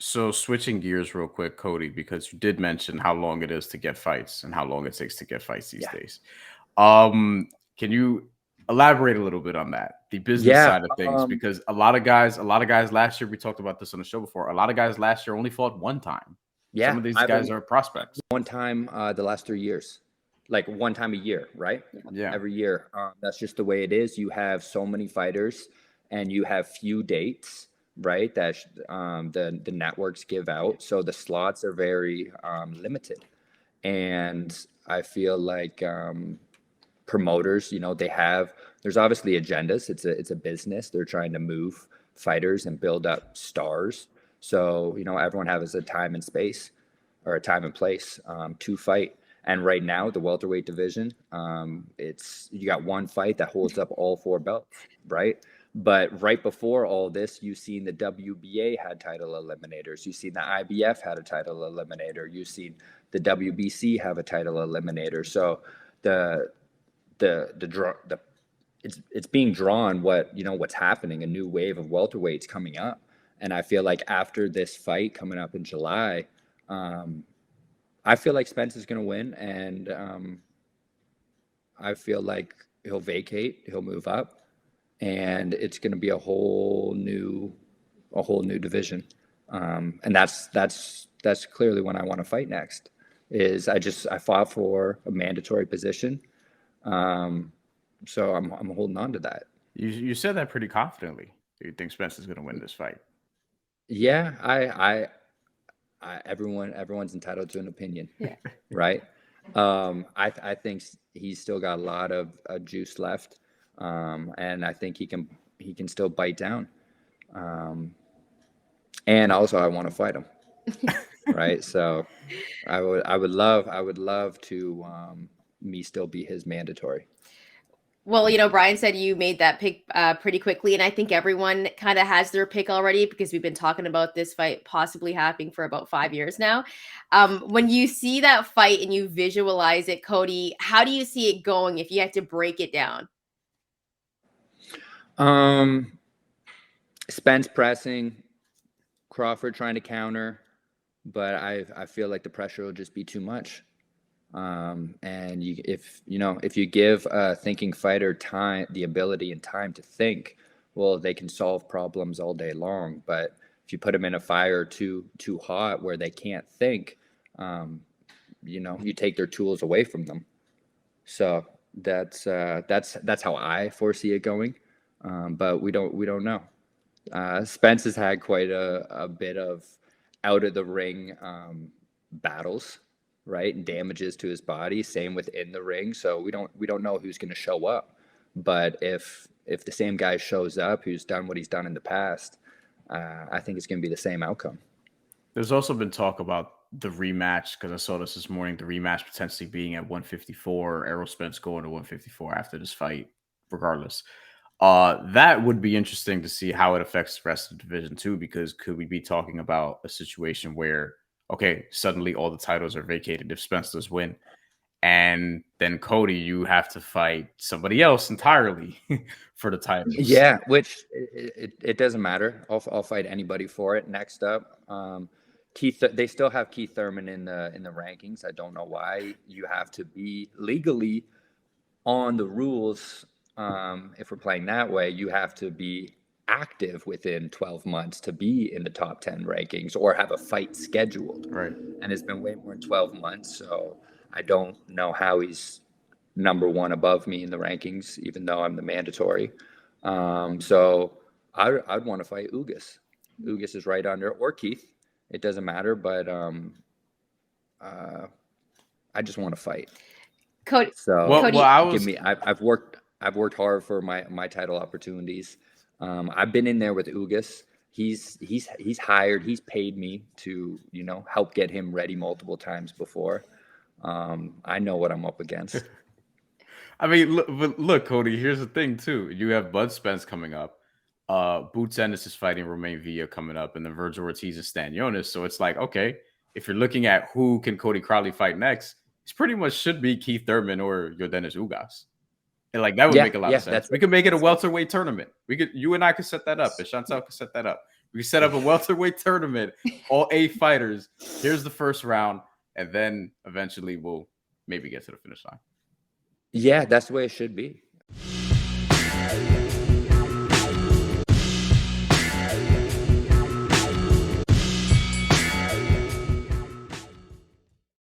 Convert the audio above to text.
So switching gears real quick, Cody, because you did mention how long it is to get fights and how long it takes to get fights these Yeah. days. Can you elaborate a little bit on that, the business Yeah. side of things? Because a lot of guys last year, we talked about this on the show before. A lot of guys last year only fought one time. Some Yeah. of these I've guys only are prospects. one time the last 3 years, like one time a year, right? Yeah. Every year. That's just the way it is. You have so many fighters and you have few dates, right? That the networks give out. So the slots are very limited. And I feel like promoters, there's obviously agendas. It's a business. They're trying to move fighters and build up stars. So, everyone has a time and space or a time and place to fight. And right now, the welterweight division, you got one fight that holds up all 4 belts, right? But right before all this, you've seen the WBA had title eliminators. You've seen the IBF had a title eliminator. You've seen the WBC have a title eliminator. So it's being drawn what's happening, a new wave of welterweights coming up. And I feel like after this fight coming up in July, I feel like Spence is going to win, and I feel like he'll vacate, he'll move up, and it's going to be a whole new division. And that's clearly when I want to fight next. I fought for a mandatory position, so I'm holding on to that. You said that pretty confidently. Do you think Spence is going to win this fight? Yeah, everyone's entitled to an opinion, right? I think he's still got a lot of juice left, and I think he can still bite down. And also, I want to fight him, right? So, I would love to me still be his mandatory. Well, Bryan said you made that pick pretty quickly, and I think everyone kind of has their pick already because we've been talking about this fight possibly happening for about 5 years now. When you see that fight and you visualize it, Cody, how do you see it going if you had to break it down? Spence pressing, Crawford trying to counter, but I feel like the pressure will just be too much. And if you give a thinking fighter time, the ability and time to think, well, they can solve problems all day long. But if you put them in a fire too hot where they can't think, you take their tools away from them. So that's how I foresee it going. But we don't know. Spence has had quite a bit of out of the ring battles, right, and damages to his body. Same within the ring. So we don't know who's going to show up. But if the same guy shows up who's done what he's done in the past, I think it's going to be the same outcome. There's also been talk about the rematch, because I saw this morning, the rematch potentially being at 154, Errol Spence going to 154 after this fight, regardless. That would be interesting to see how it affects the rest of the division too, because could we be talking about a situation where, okay, suddenly all the titles are vacated if Spence does win, and then Cody, you have to fight somebody else entirely for the titles? Yeah, which it doesn't matter. I'll fight anybody for it. Next up, Keith. They still have Keith Thurman in the rankings. I don't know why. You have to be legally on the rules. If we're playing that way, you have to be active within 12 months to be in the top 10 rankings or have a fight scheduled. Right. And it's been way more than 12 months. So I don't know how he's number one above me in the rankings, even though I'm the mandatory. So I'd want to fight Ugas. Ugas is right under, or Keith. It doesn't matter, but I just want to fight. Cody. So Cody, I've worked hard for my title opportunities. I've been in there with Ugas. He's hired. He's paid me to help get him ready multiple times before. I know what I'm up against. I mean, look, Cody. Here's the thing too. You have Bud Spence coming up. Boots Ennis is fighting Romain Villa coming up, and then Virgil Ortiz and Stan Jonas. So it's like, okay, if you're looking at who can Cody Crowley fight next, it's pretty much should be Keith Thurman or Yordenis Ugas. And like that would make a lot of sense. We could make it a welterweight tournament. You and I could set that up, and Shantelle could set that up. We set up a welterweight tournament, all 8 fighters. Here's the first round, and then eventually we'll maybe get to the finish line. Yeah, that's the way it should be.